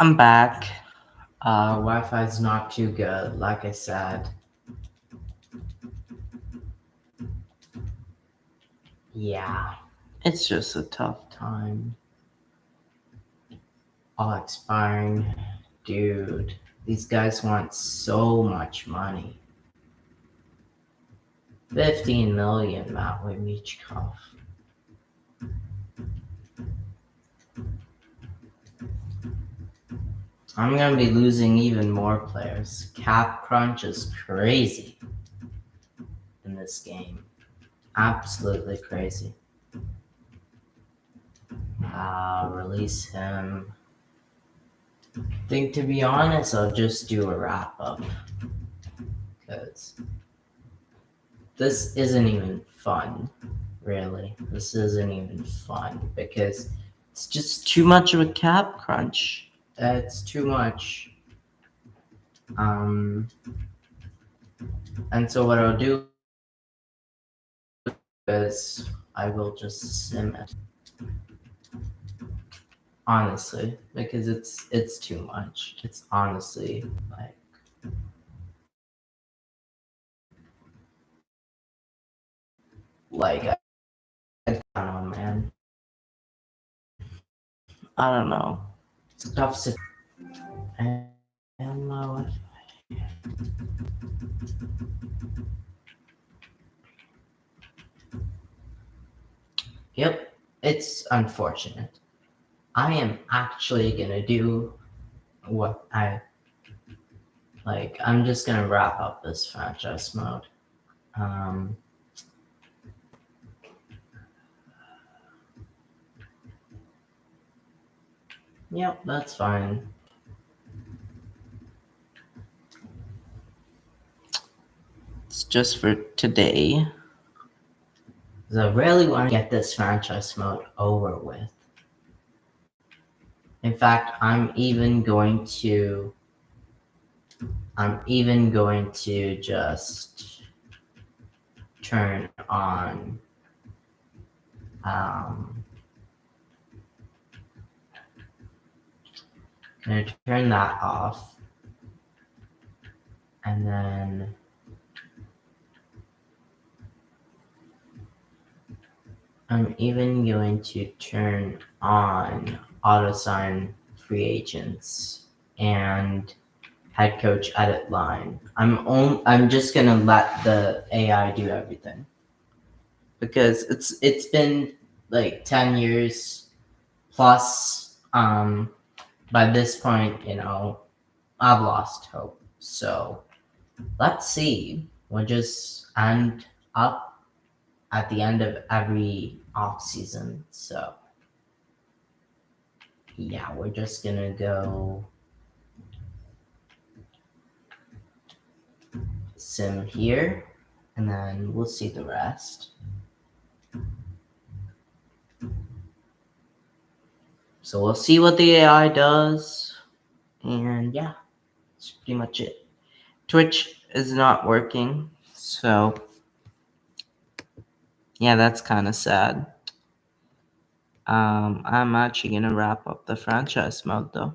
I'm back. Wi-Fi is not too good, like I said. Yeah, it's just a tough time. All expiring. Dude, these guys want so much money. 15 million, Matvey Michkov. I'm gonna be losing even more players. Cap crunch is crazy in this game. Absolutely crazy. Release him. I think, to be honest, I'll just do a wrap up. Because this isn't even fun, really. This isn't even fun because it's just too much of a cap crunch. It's too much. And so what I'll do is I will just sim it. Honestly, because it's too much. It's honestly like I don't know, man. I don't know. It's a tough situation. And yep, it's unfortunate. I am actually gonna do what I like. I'm just gonna wrap up this franchise mode. Um, yep, that's fine. It's just for today. Because I really want to get this franchise mode over with. In fact, I'm even going to just turn on gonna turn that off, and then I'm even going to turn on auto-sign free agents and head coach edit line. I'm just gonna let the AI do everything because it's been like 10 years plus. By this point, I've lost hope. So let's see. We'll just end up at the end of every off season. So yeah, we're just gonna go sim here, and then we'll see the rest. So we'll see what the AI does, and yeah, that's pretty much it. Twitch is not working, so yeah, that's kind of sad. I'm actually gonna wrap up the franchise mode though,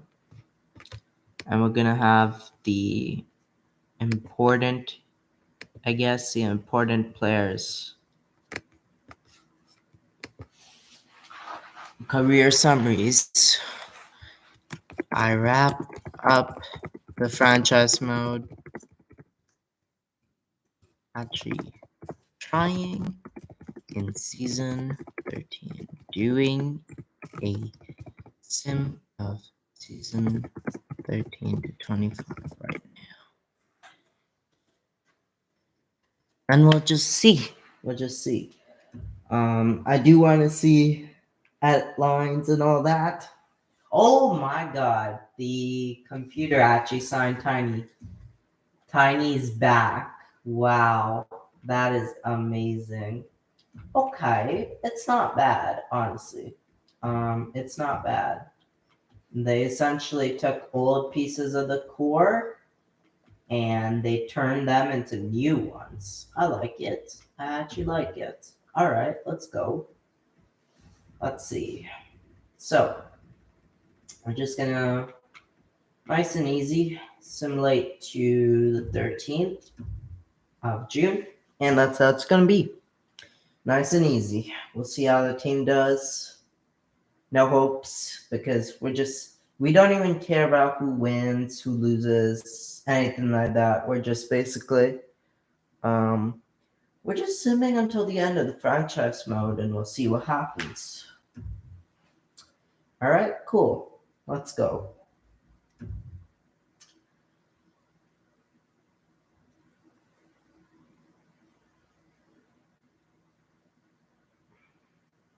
and we're gonna have the important, the important players career summaries. I wrap up the franchise mode. Actually, trying in season 13, doing a sim of season 13 to 25 right now. And we'll just see. I do want to see at lines and all that. Oh my god, the computer actually signed Tiny. Tiny's back. Wow, that is amazing. Okay, it's not bad, honestly. It's not bad. They essentially took old pieces of the core and they turned them into new ones. I like it. I actually like it. All right, let's go. Let's see. So, we're just gonna Nice and easy. Simulate to the 13th of June. And that's how it's going to be. Nice and easy. We'll see how the team does. No hopes because we don't even care about who wins, who loses, anything like that. We're just basically we're just simming until the end of the franchise mode and we'll see what happens. Alright, cool. Let's go.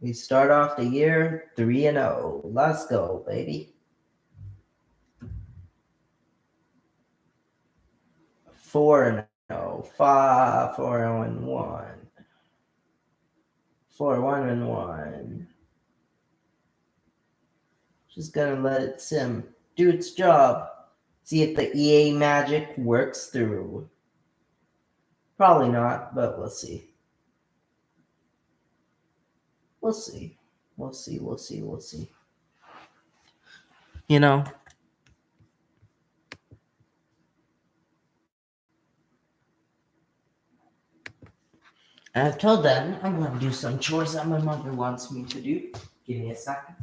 We start off the year 3-0. Let's go, baby. 4-0. 4-1. 4-1-1. Just gonna let it sim. Do its job. See if the EA magic works through. Probably not, but we'll see. We'll see. We'll see. We'll see. We'll see. You know. And until then, I'm going to do some chores that my mother wants me to do. Give me a second.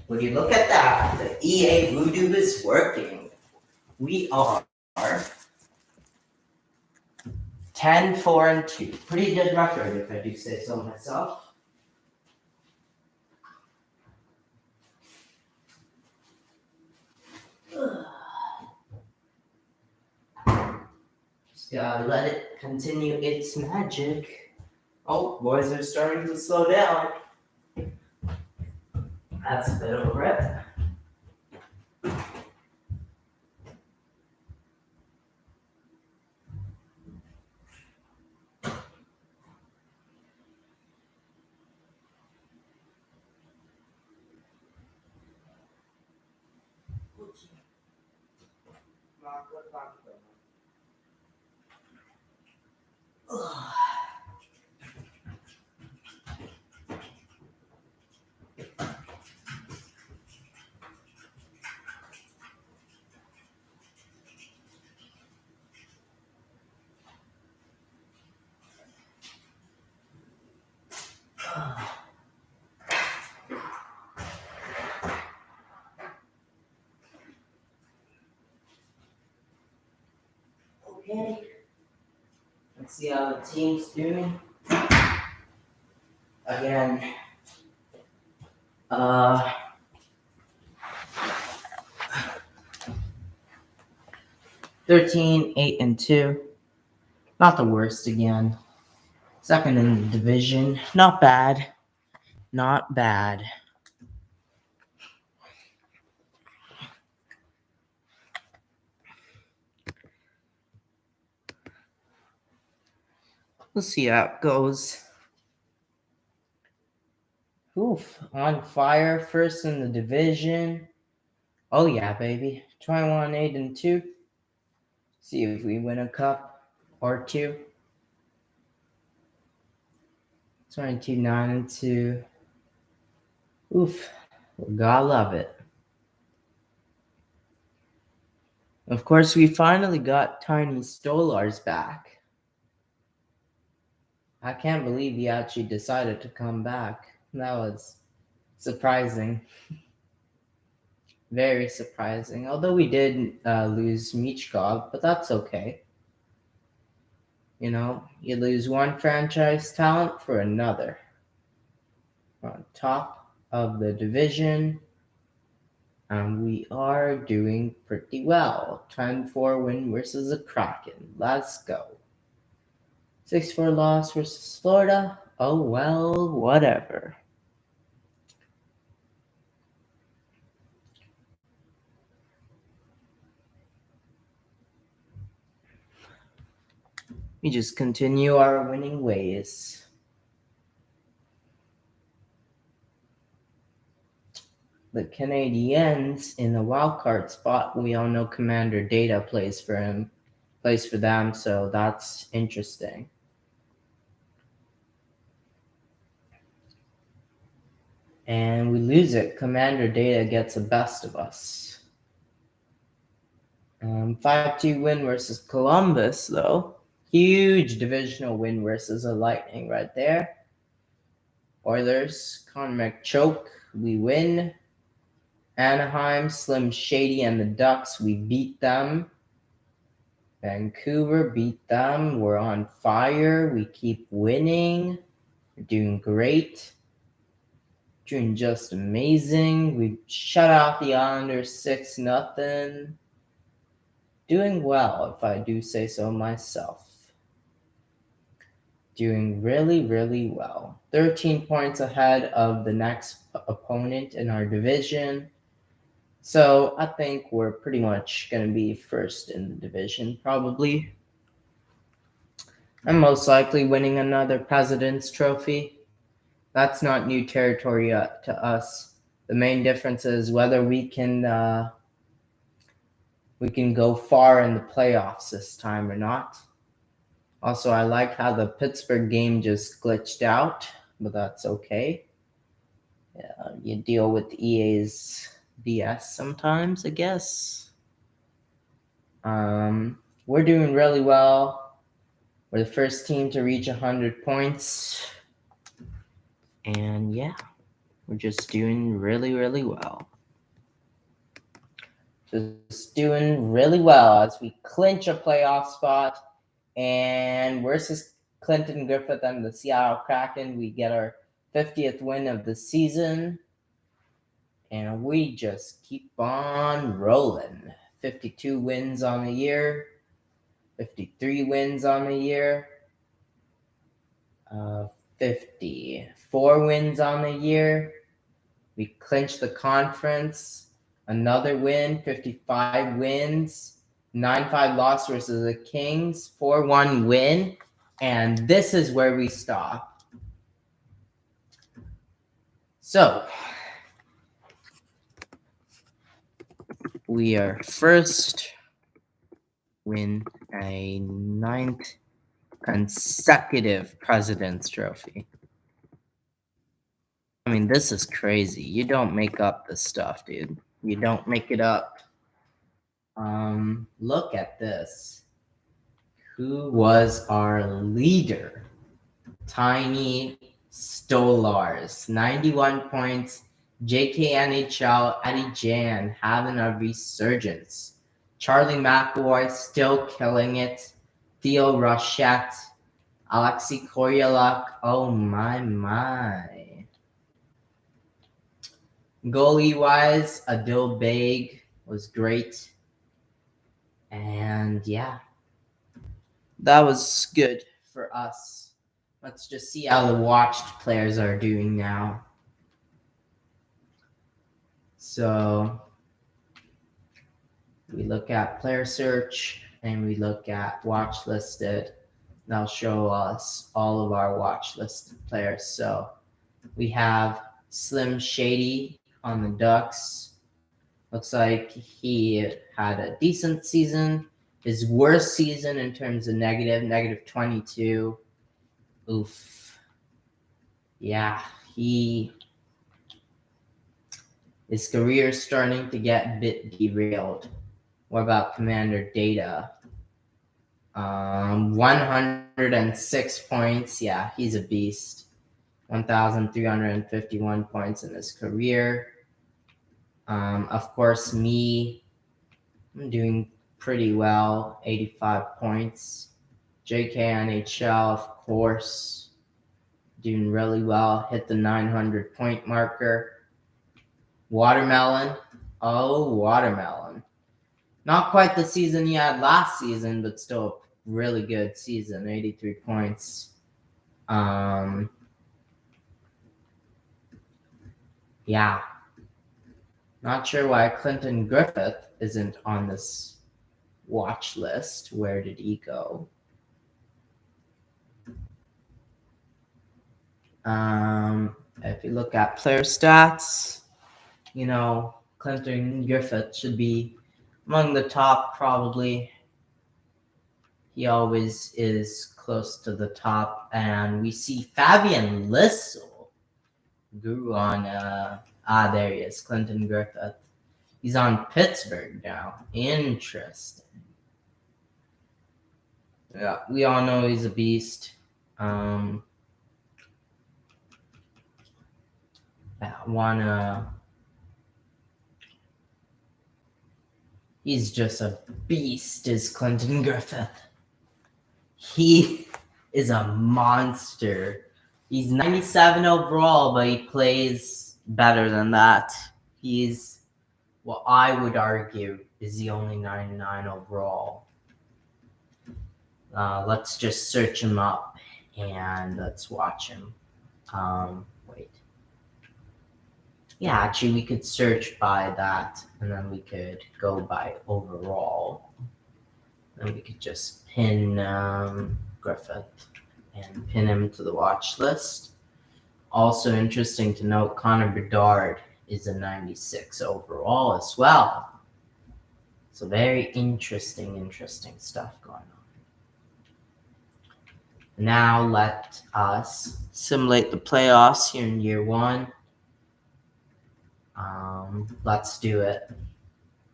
Would you look at that? The EA voodoo is working. We are 10-4-2. Pretty good record, if I do say so myself. Just gotta let it continue its magic. Oh, boys are starting to slow down. That's a bit of a rip. Okay. Let's see how the team's doing. Again, 13, 8-2. Not the worst again. Second in the division. Not bad. Not bad. We'll see how it goes. Oof, on fire, first in the division. Oh yeah, baby. 21, 8-2. See if we win a cup or two. 22, 9-2. Oof, gotta love it. Of course, we finally got Tiny Stolars back. I can't believe he actually decided to come back. That was surprising. Very surprising. Although we did lose Michkov, but that's okay. You know, you lose one franchise talent for another. We're on top of the division, and we are doing pretty well. 10-4 win versus the Kraken. Let's go. 6-4 loss versus Florida. Oh well, whatever. We just continue our winning ways. the Canadiens in the wild card spot. We all know Commander Data plays for them, so that's interesting. And we lose it. Commander Data gets the best of us. 5-2 win versus Columbus, though. Huge divisional win versus the Lightning right there. Oilers, Connor McChoke, we win. Anaheim, Slim Shady, and the Ducks, we beat them. Vancouver beat them. We're on fire. We keep winning. We're doing great. Doing just amazing. We shut out the Islanders 6-0. Doing well, if I do say so myself. Doing really, really well. 13 points ahead of the next opponent in our division. So I think we're pretty much going to be first in the division, probably. And most likely winning another President's Trophy. That's not new territory to us. The main difference is whether we can go far in the playoffs this time or not. Also, I like how the Pittsburgh game just glitched out, but that's okay. Yeah, you deal with EA's BS sometimes, I guess. We're doing really well. We're the first team to reach 100 points. And yeah, we're just doing really, really well. Just doing really well as we clinch a playoff spot. And versus Clinton Griffith and the Seattle Kraken, we get our 50th win of the season. And we just keep on rolling. 52 wins on the year. 53 wins on the year. 54 wins on the year. We clinched the conference. Another win, 55 wins. 9-5 loss versus the Kings. 4-1 win. And this is where we stop. So, we are first win a 9th consecutive President's Trophy. I mean, this is crazy. You don't make up this stuff, dude. You don't make it up. Look at this. Who was our leader? Tiny Stolars, 91 points. JKNHL, Eddie Jan having a resurgence. Charlie McAvoy still killing it. Theo Rochette, Alexei Koryaluk, oh my. Goalie-wise, Adil Baig was great. And yeah, that was good for us. Let's just see how the watched players are doing now. So we look at player search and we look at watch listed. That'll show us all of our watch listed players. So we have Slim Shady on the Ducks. Looks like he had a decent season. His worst season in terms of negative 22. Oof. Yeah, his career is starting to get a bit derailed. What about Commander Data? 106 points. Yeah, he's a beast. 1,351 points in his career. Of course, me, I'm doing pretty well. 85 points. JKNHL, of course, doing really well. Hit the 900 point marker. Watermelon. Oh, Watermelon. Not quite the season he had last season, but still a really good season. 83 points. Yeah. Not sure why Clinton Griffith isn't on this watch list. Where did he go? If you look at player stats, Clinton Griffith should be among the top, probably. He always is close to the top. And we see Fabian Lissel grew on, there he is, Clinton Griffith. He's on Pittsburgh now. Interesting. Yeah, we all know he's a beast. He's just a beast, is Clinton Griffith. He is a monster. He's 97 overall, but he plays better than that. He's what I would argue is the only 99 overall. Let's just search him up and let's watch him. Wait. Yeah, actually, we could search by that, and then we could go by overall. Then we could just pin Griffith and pin him to the watch list. Also interesting to note, Connor Bedard is a 96 overall as well. So very interesting stuff going on. Now let us simulate the playoffs here in year one. Let's do it.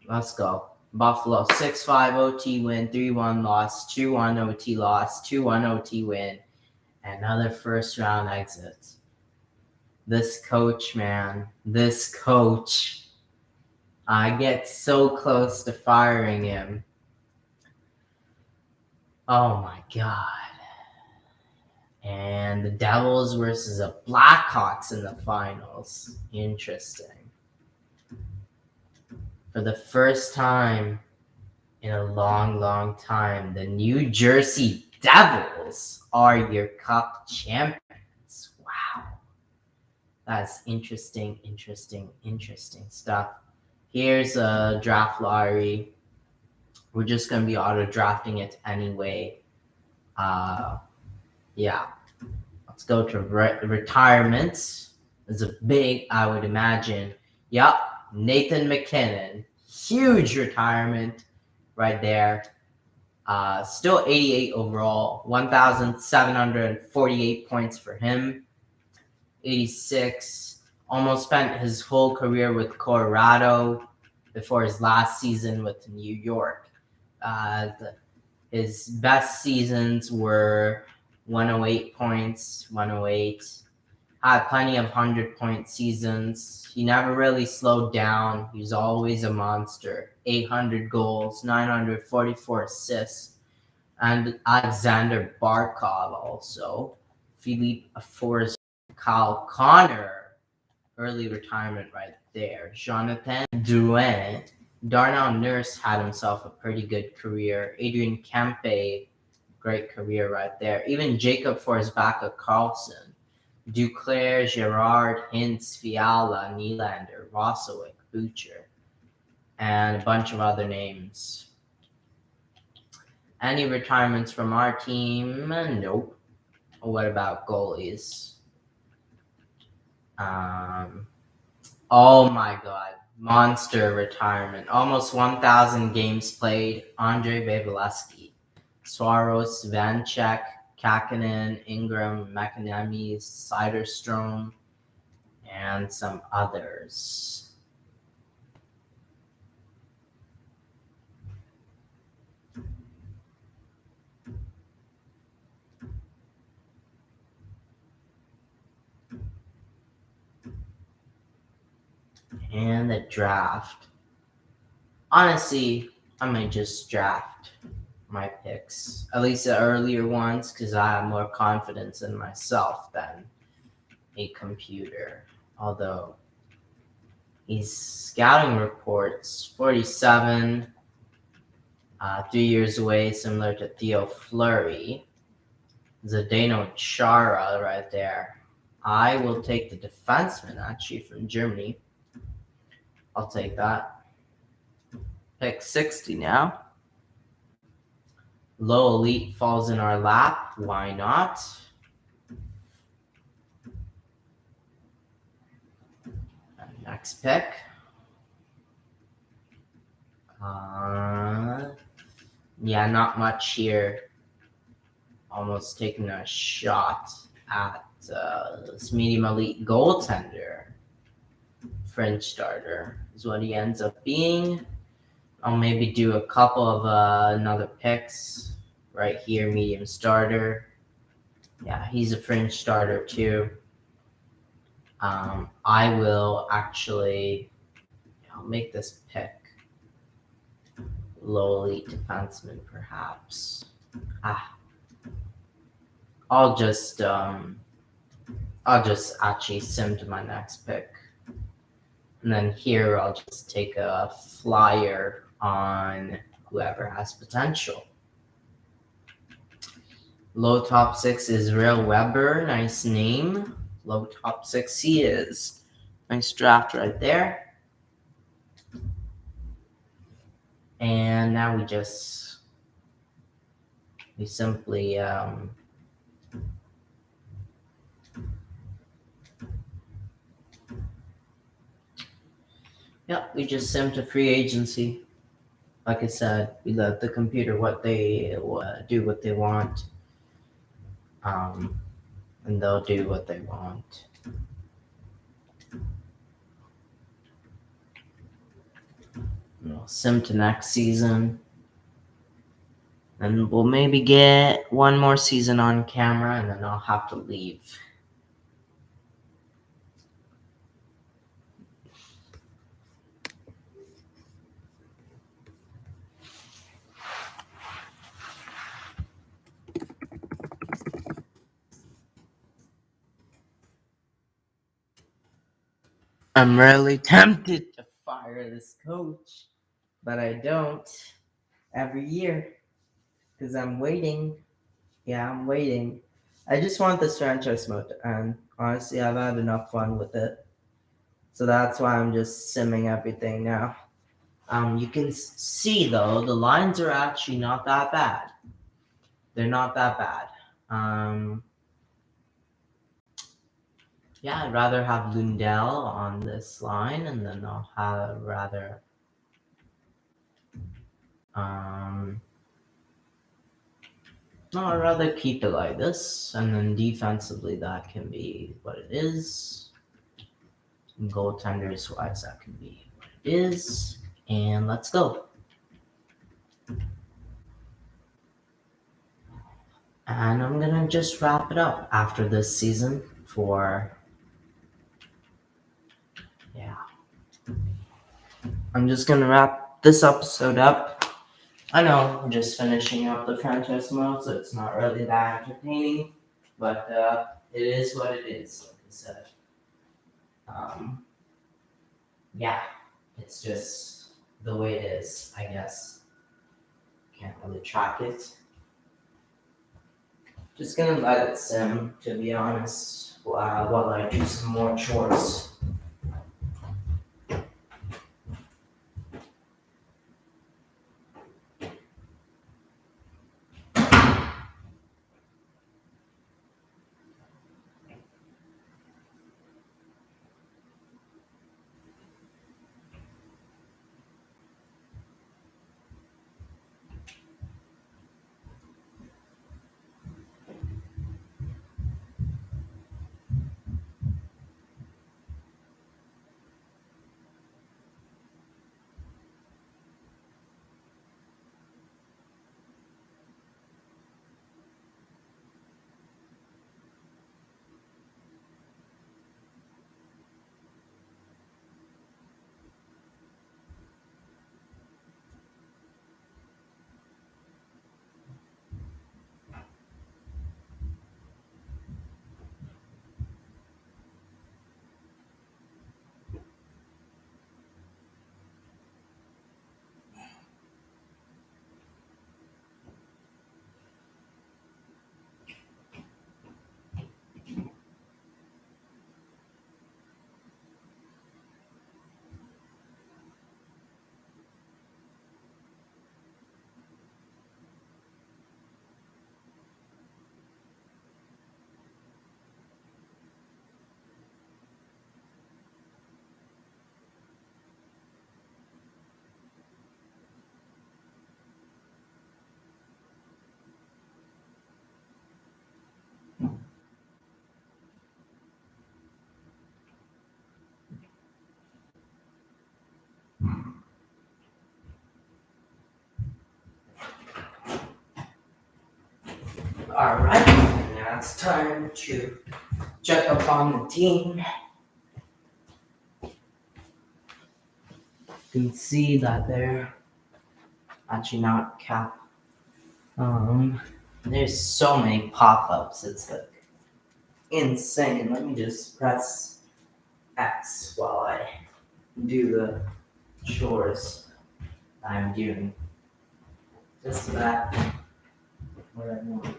Let's go. Buffalo 6-5 OT win, 3-1 loss, 2-1 OT loss, 2-1 OT win, another first round exit. This coach, man, I get so close to firing him. Oh my God. And the Devils versus the Blackhawks in the finals. Interesting. For the first time in a long time, the New Jersey Devils are your cup champions. Wow. That's interesting stuff. Here's a draft lottery. We're just going to be auto-drafting it anyway. Yeah. Let's go to retirements. There's a big, I would imagine. Yep. Nathan McKinnon. Huge retirement right there. Still 88 overall. 1,748 points for him. 86. Almost spent his whole career with Colorado before his last season with New York. His best seasons were 108 points, 108. Had plenty of 100-point seasons. He never really slowed down. He was always a monster. 800 goals, 944 assists. And Alexander Barkov also. Philippe Forsberg, Kyle Connor. Early retirement right there. Jonathan Drouin. Darnell Nurse had himself a pretty good career. Adrian Kempe, great career right there. Even Jacob Forsbacka Carlson. Duclair, Gerard, Hintz, Fiala, Nylander, Rossowick, Butcher, and a bunch of other names. Any retirements from our team? Nope. What about goalies? Oh my God. Monster retirement. Almost 1,000 games played. Andrei Vasilevsky. Swaros, Vanchek, Kakinen, Ingram, McAnamy, Siderstrom, and some others. And the draft. Honestly, I might just draft my picks, at least the earlier ones, because I have more confidence in myself than a computer. Although his scouting reports, 47, 3 years away, similar to Theo Fleury. Zdeno Chara right there. I will take the defenseman, actually, from Germany. I'll take that. Pick 60 now. Low elite falls in our lap. Why not? Next pick. Yeah, not much here. Almost taking a shot at this medium elite goaltender. French starter is what he ends up being. I'll maybe do a couple of another picks right here, medium starter. Yeah, he's a fringe starter too. I will actually, I'll make this pick. Low elite defenseman, perhaps. I'll just actually sim to my next pick. And then here I'll just take a flyer on whoever has potential. Low top six Israel Weber, nice name. Low top six he is. Nice draft right there. And now we simply we just sim to free agency. Like I said, we let the computer do what they want, and they'll do what they want. We'll sim to next season, and we'll maybe get one more season on camera, and then I'll have to leave. I'm really tempted to fire this coach, but I don't every year because I'm waiting. Yeah, I'm waiting. I just want this franchise mode to end. Honestly, I've had enough fun with it. So that's why I'm just simming everything now. You can see though, the lines are actually not that bad. They're not that bad. Yeah, I'd rather have Lundell on this line, and then I'll have rather no, I'd rather keep it like this, and then defensively that can be what it is. Goaltenders wise, that can be what it is. And let's go. And I'm gonna just wrap it up after this season for I'm just gonna wrap this episode up. I know I'm just finishing up the franchise mode, so it's not really that entertaining, but it is what it is, like I said. Yeah, it's just the way it is, I guess. Can't really track it. Just gonna let it sim, to be honest, while I do some more chores. Alright, now it's time to check up on the team. You can see that they're actually not cap. There's so many pop-ups, it's like insane. Let me just press X while I do the chores I'm doing. Just that what I want.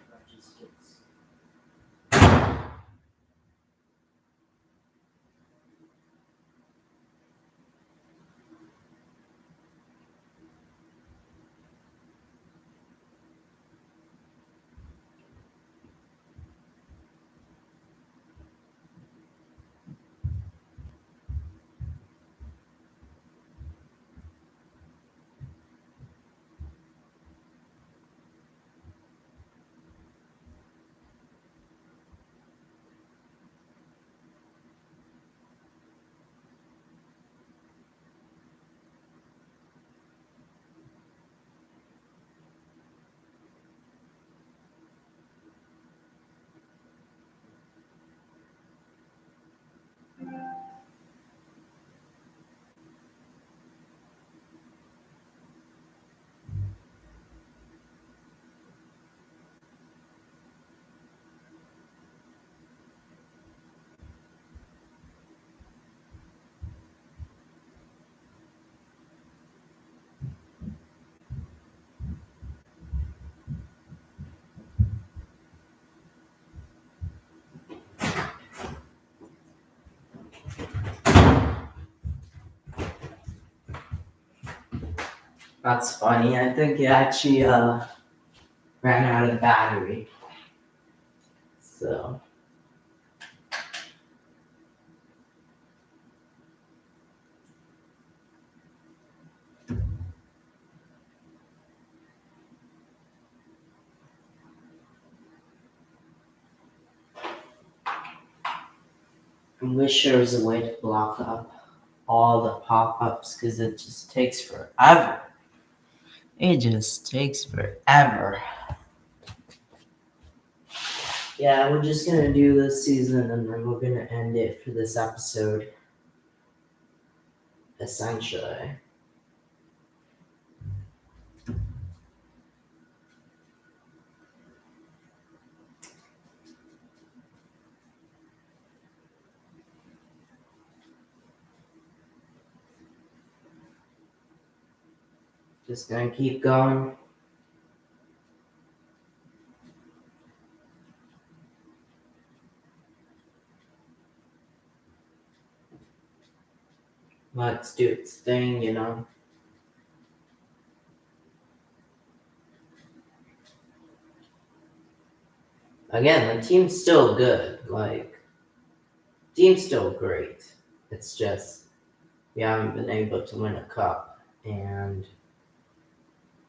That's funny. I think it actually ran out of battery. So I wish there was a way to block up all the pop-ups because it just takes forever. It just takes forever. Yeah, we're just gonna do this season and then we're gonna end it for this episode. Essentially. Just gonna keep going. Let's do its thing, you know. Again, the team's still good. Team's still great. It's just we haven't been able to win a cup. And,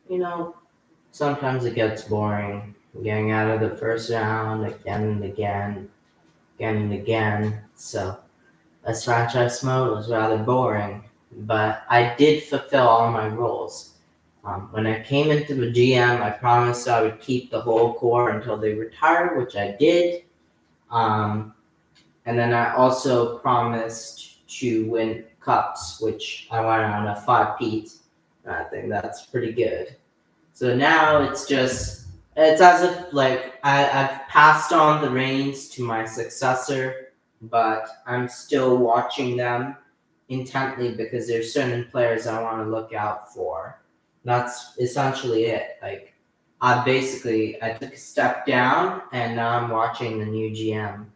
you know, sometimes it gets boring. Getting out of the first round again and again, again and again. So, this franchise mode was rather boring. But I did fulfill all my roles. When I came into the GM, I promised I would keep the whole core until they retired, which I did. And then I also promised to win cups, which I went on a 5-peat. I think that's pretty good. So now it's as if I've passed on the reins to my successor, but I'm still watching them intently because there's certain players I want to look out for. That's essentially it. I took a step down and now I'm watching the new GM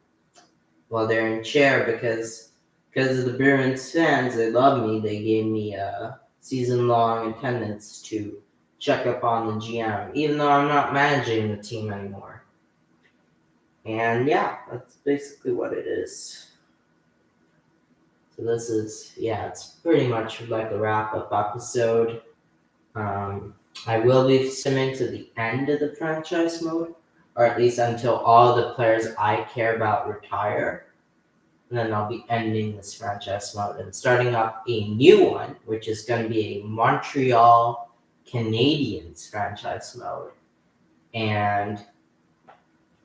while they're in chair because of the Bruins fans. They love me. They gave me a season-long attendance to check up on the GM, even though I'm not managing the team anymore. And yeah, that's basically what it is. So this is, it's pretty much like a wrap-up episode. I will be simming to the end of the franchise mode, or at least until all the players I care about retire. And then I'll be ending this franchise mode and starting up a new one, which is going to be a Montreal Canadiens franchise mode. And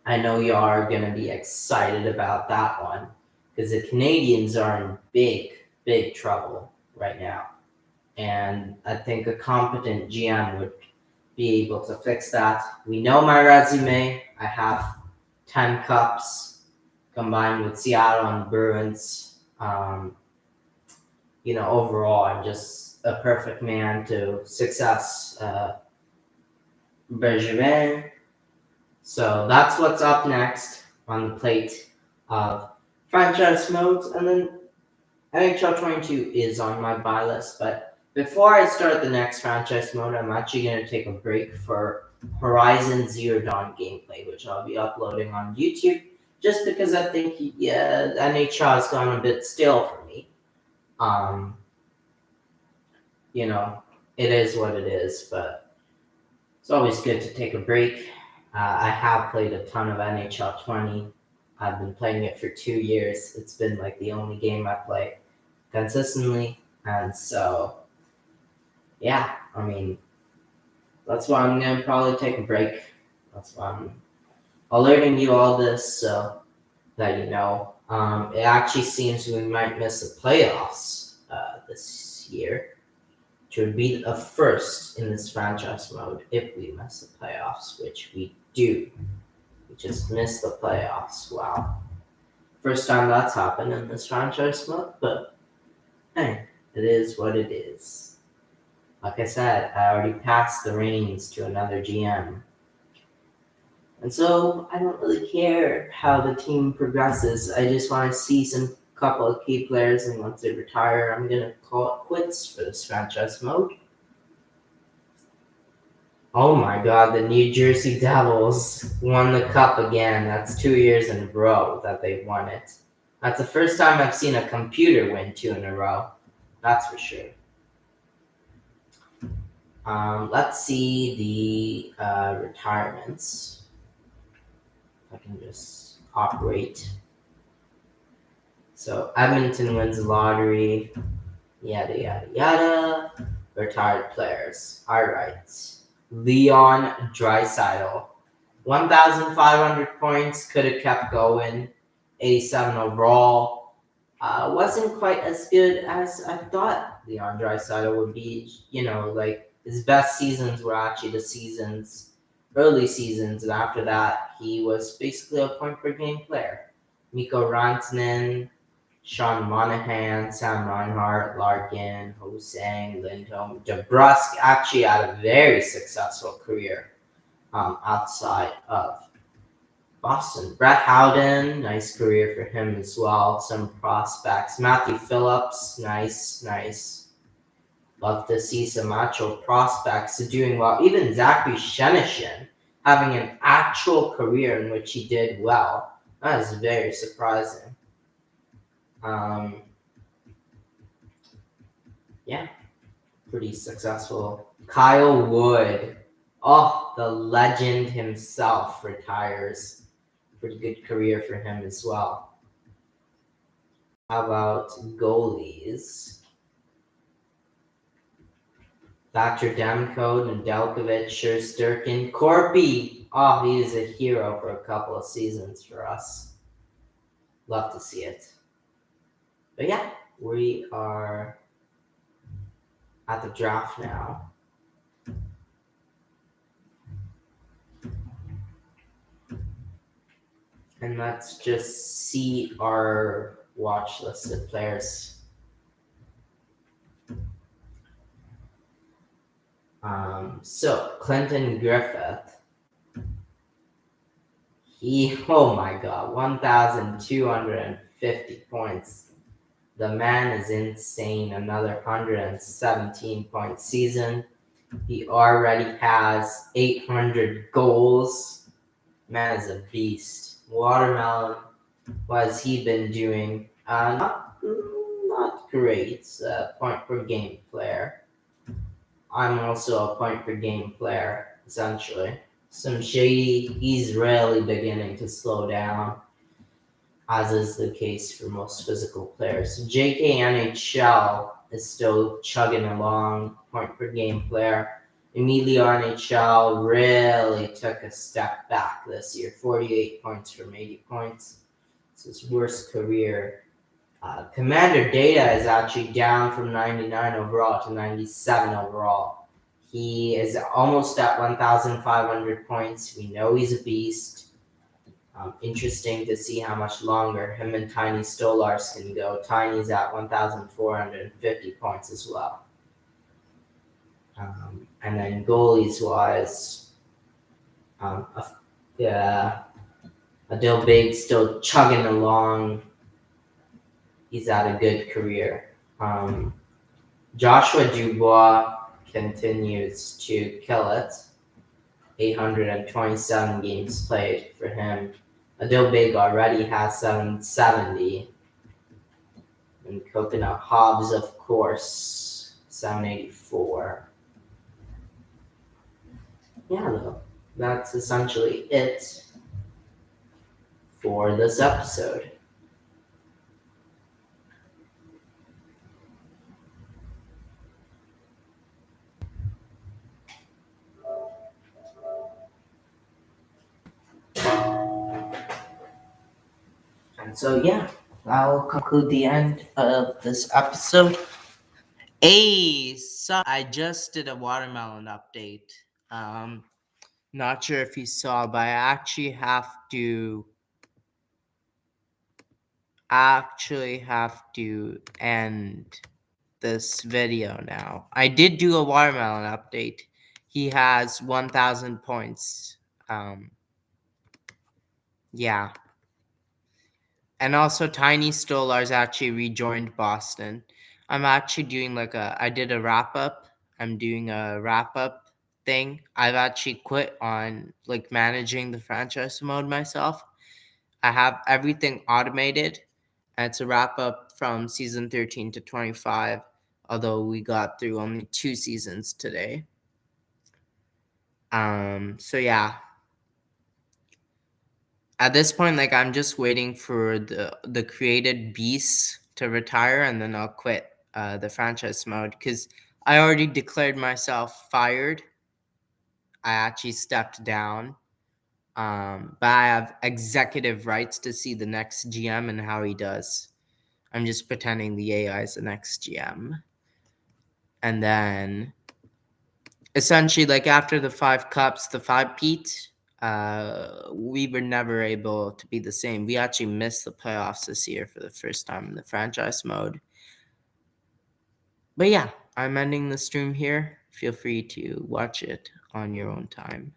I know you are going to be excited about that one because the Canadians are in big, big trouble right now. And I think a competent GM would be able to fix that. We know my resume. I have 10 cups combined with Seattle and Bruins. Overall, I'm just a perfect man to success. Benjamin. So that's what's up next on the plate of franchise modes. And then NHL 22 is on my buy list. But before I start the next franchise mode, I'm actually going to take a break for Horizon Zero Dawn gameplay, which I'll be uploading on YouTube, just because I think NHL has gone a bit stale for me. It is what it is, but it's always good to take a break. I have played a ton of NHL 20. I've been playing it for 2 years. It's been like the only game I play consistently. And so, yeah, that's why I'm going to probably take a break. That's why I'm alerting you all this so that you know. It actually seems we might miss the playoffs this year, which would be a first in this franchise mode if we miss the playoffs, which we do. We just missed the playoffs. Wow. First time that's happened in this franchise mode, but hey, it is what it is. Like I said, I already passed the reins to another GM. And so I don't really care how the team progresses. I just want to see some couple of key players, and once they retire, I'm going to call it quits for this franchise mode. Oh my god, the New Jersey Devils won the cup again. That's 2 years in a row that they've won it. That's the first time I've seen a computer win 2 in a row. That's for sure. Let's see the retirements. I can just operate. So Edmonton wins the lottery. Yada, yada, yada. Retired players. All right. Leon Dreisel. 1,500 points. Could have kept going. 87 overall. Wasn't quite as good as I thought Leon Draisaitl would be. His best seasons were actually the early seasons, and after that, he was basically a point per game player. Mikko Rantanen, Sean Monahan, Sam Reinhart, Larkin, Hosang, Lindholm, DeBrusk actually had a very successful career outside of Boston. Brett Howden, nice career for him as well. Some prospects. Matthew Phillips, nice. Love to see some actual prospects doing well. Even Zachary Shenishin having an actual career in which he did well. That is very surprising. Pretty successful. Kyle Wood. Oh, the legend himself retires. Pretty good career for him as well. How about goalies? Dr. Demko, Nedeljkovic, Shesterkin, Corpy. Oh, he is a hero for a couple of seasons for us. Love to see it. But yeah, we are at the draft now. And let's just see our watch listed players. So Clinton Griffith, oh my god, 1,250 points. The man is insane. Another 117 point season. He already has 800 goals. Man is a beast. Watermelon, what has he been doing? Not great. Point per game player. I'm also a point per game player, essentially. Some shady, he's really beginning to slow down, as is the case for most physical players. JK NHL is still chugging along, point per game player. Emilio NHL really took a step back this year. 48 points from 80 points. It's his worst career. Commander Data is actually down from 99 overall to 97 overall. He is almost at 1,500 points. We know he's a beast. Interesting to see how much longer him and Tiny Stolars can go. Tiny's at 1,450 points as well. And then goalies wise, Adil Big still chugging along. He's had a good career. Joshua Dubois continues to kill it. 827 games played for him. Adil Big already has 770. And Coconut Hobbs, of course, 784. Yeah, though, that's essentially it for this episode. And so, yeah, I'll conclude the end of this episode. So I just did a watermelon update. Not sure if you saw, but I actually have to end this video now. I did do a watermelon update. He has 1,000 points. Yeah. And also Tiny Stolars actually rejoined Boston. I'm actually doing I did a wrap up. I'm doing a wrap up thing. I've actually quit on managing the franchise mode myself. I have everything automated. And it's a wrap up from season 13 to 25, although we got through only 2 seasons today. So yeah. At this point, I'm just waiting for the created beasts to retire, and then I'll quit the franchise mode because I already declared myself fired. I actually stepped down, but I have executive rights to see the next GM and how he does. I'm just pretending the AI is the next GM, and then essentially, after the 5 cups, the 5 Pete. We were never able to be the same. We actually missed the playoffs this year for the first time in the franchise mode. But yeah, I'm ending the stream here. Feel free to watch it on your own time.